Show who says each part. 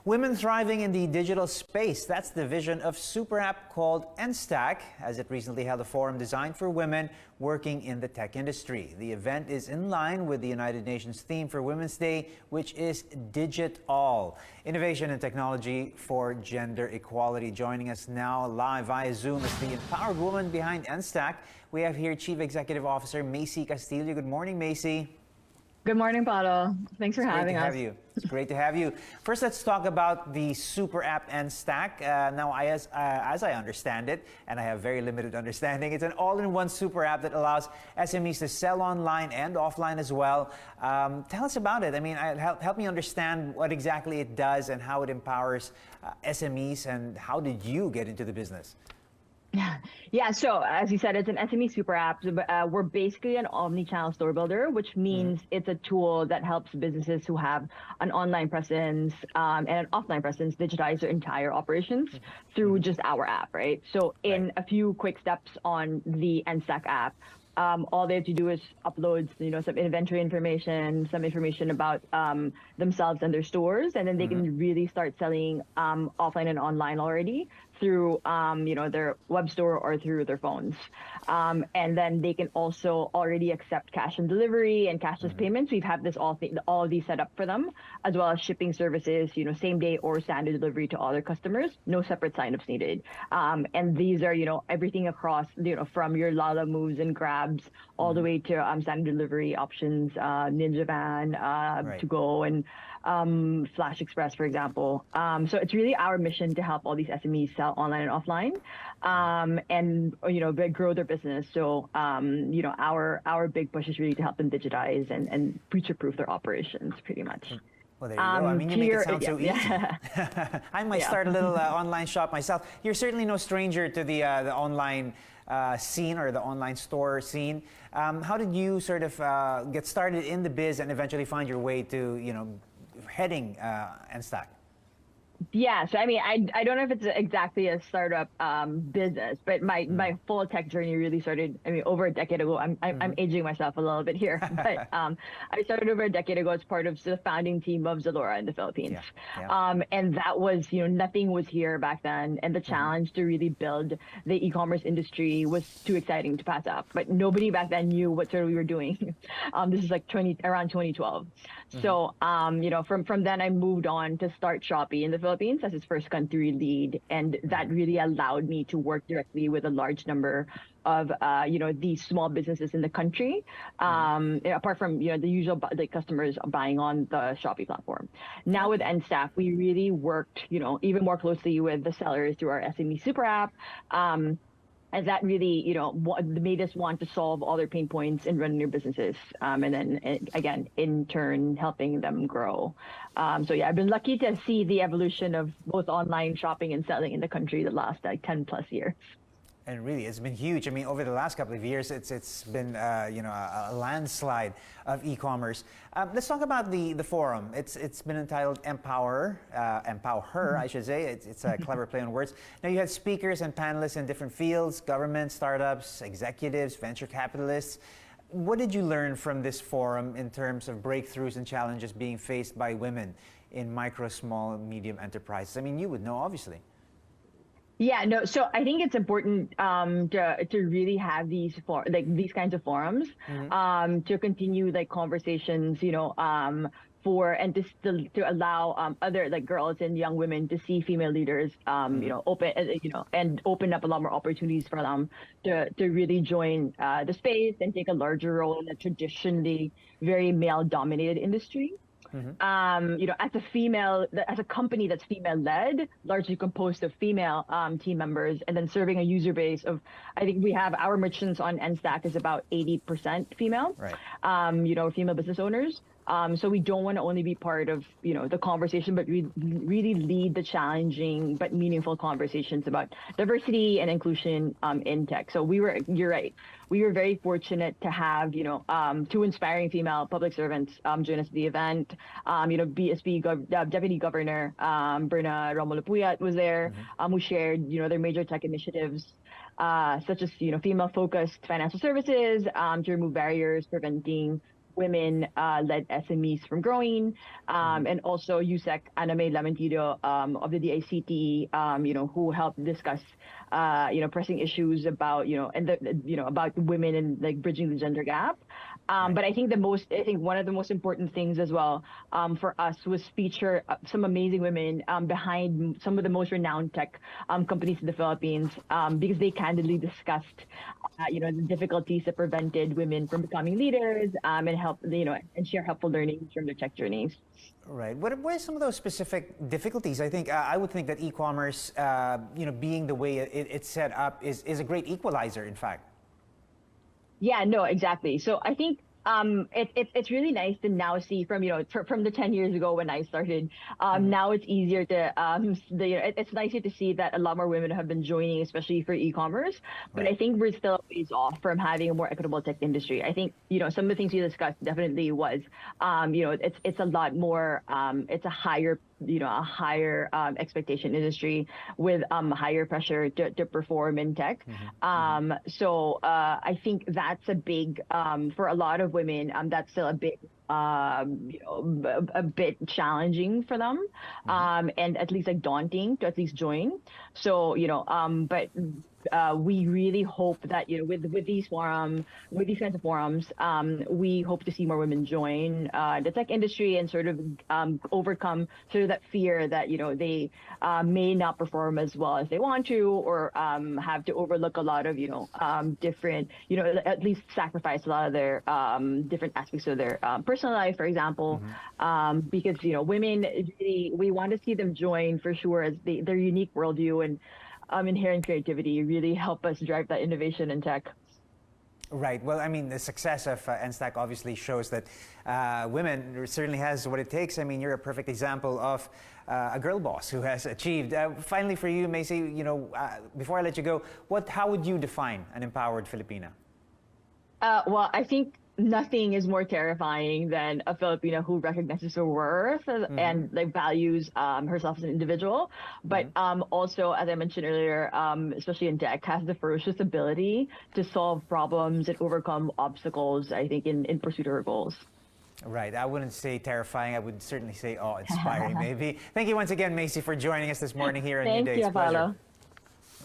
Speaker 1: Women thriving in the digital space. That's the vision of super app called Enstack, as it recently held a forum designed for women working in the tech industry. The event is in line with the United Nations theme for Women's Day, which is Digit All. Innovation and technology for gender equality. Joining us now live via Zoom is the empowered woman behind Enstack. We have here Chief Executive Officer Macy Castillo. Good morning, Macy.
Speaker 2: Good morning, Paolo. Thanks for having us.
Speaker 1: It's great to have you. First, let's talk about the super app Enstack. Now, as I understand it, and I have very limited understanding, it's an all-in-one super app that allows SMEs to sell online and offline as well. Tell us about it. I mean, help me understand what exactly it does and how it empowers SMEs, and how did you get into the business?
Speaker 2: Yeah, so as you said, it's an SME super app. We're basically an omni-channel store builder, which means it's a tool that helps businesses who have an online presence and an offline presence digitize their entire operations through just our app, right? So in a few quick steps on the Enstack app, all they have to do is upload, some inventory information, some information about themselves and their stores, and then they can really start selling offline and online already through their web store or through their phones. And then they can also already accept cash on delivery and cashless payments. We've had this all of these set up for them, as well as shipping services, same day or standard delivery to all their customers. No separate signups needed. And these are, everything across, from your Lala moves and grabs all the way to standard delivery options, Ninja Van, To Go, and Flash Express, for example. So it's really our mission to help all these SMEs sell online and offline, and grow their business. So our big push is really to help them digitize and future-proof their operations, pretty much.
Speaker 1: Well, there you go. I mean, you make it sound so easy. I might start a little online shop myself. You're certainly no stranger to the online scene or the online store scene. How did you sort of get started in the biz and eventually find your way to, heading Enstack?
Speaker 2: Yeah, so I mean, I don't know if it's exactly a startup business, but my full tech journey really started, over a decade ago. I'm aging myself a little bit here, but I started over a decade ago as part of the founding team of Zalora in the Philippines. And that was, nothing was here back then, and the challenge to really build the e-commerce industry was too exciting to pass up. But nobody back then knew what sort of we were doing. This is like around 2012. So, from then I moved on to start Shopee in the Philippines as its first country lead, and that really allowed me to work directly with a large number of these small businesses in the country, apart from the usual customers buying on the Shopee platform. Now with Enstack, we really worked even more closely with the sellers through our SME super app. And that really, made us want to solve all their pain points in running their businesses. And then, again, in turn, helping them grow. So yeah, I've been lucky to see the evolution of both online shopping and selling in the country the last 10 plus years.
Speaker 1: And really, it's been huge. I mean, over the last couple of years, it's been a landslide of e-commerce. Let's talk about the forum. It's been entitled EmpowHER, EmpowHER, I should say. It's a clever play on words. Now, you had speakers and panelists in different fields: government, startups, executives, venture capitalists. What did you learn from this forum in terms of breakthroughs and challenges being faced by women in micro, small, medium enterprises? I mean, you would know, obviously.
Speaker 2: Yeah, no. So I think it's important to really have these kinds of forums to continue conversations, to allow other girls and young women to see female leaders, open up a lot more opportunities for them to really join the space and take a larger role in a traditionally very male-dominated industry. As a company that's female-led, largely composed of female team members, and then serving a user base of, I think we have our merchants on Enstack is about 80% female, female business owners. So we don't want to only be part of, the conversation, but we really lead the challenging but meaningful conversations about diversity and inclusion in tech. So you're right. We were very fortunate to have, two inspiring female public servants join us at the event. BSP Deputy Governor Berna Romulo Puyat was there, who shared, their major tech initiatives, such as, female-focused financial services to remove barriers preventing women-led SMEs from growing, and also USEC Ana May Lamentido of the DICT, who helped discuss, pressing issues about, about women and like bridging the gender gap. But I think one of the most important things as well for us was feature some amazing women behind some of the most renowned tech companies in the Philippines, because they candidly discussed, the difficulties that prevented women from becoming leaders, and and share helpful learnings from their tech journeys.
Speaker 1: Right. What are some of those specific difficulties? I think I would think that e-commerce, being the way it's set up, is a great equalizer. In fact.
Speaker 2: Yeah, no, exactly. So I think it's really nice to now see from from the 10 years ago when I started. Now it's easier to it's nicer to see that a lot more women have been joining, especially for e-commerce. But I think we're still a ways off from having a more equitable tech industry. I think some of the things you discussed definitely was it's a lot more it's a higher expectation industry with higher pressure to perform in tech. So I think that's a big for a lot of women. That's still a big a bit challenging for them, and at least like daunting to at least join. So but we really hope that with these kinds of forums, we hope to see more women join the tech industry and sort of overcome sort of that fear that they may not perform as well as they want to, or have to overlook a lot of different at least sacrifice a lot of their different aspects of their personal life, for example, because women really, we want to see them join for sure, as their unique worldview and inherent creativity really help us drive that innovation in tech.
Speaker 1: Right. Well, I mean, the success of Enstack obviously shows that women certainly has what it takes. I mean, you're a perfect example of a girl boss who has achieved. Finally, for you, Macy, before I let you go, how would you define an empowered Filipina?
Speaker 2: Well, I think nothing is more terrifying than a Filipina who recognizes her worth and like values herself as an individual, but also, as I mentioned earlier, especially in tech, has the ferocious ability to solve problems and overcome obstacles, I think, in pursuit of her goals.
Speaker 1: Right. I wouldn't say terrifying. I would certainly say inspiring, maybe. Thank you once again, Macy, for joining us this morning here on New Day.
Speaker 2: Thank you, Paulo.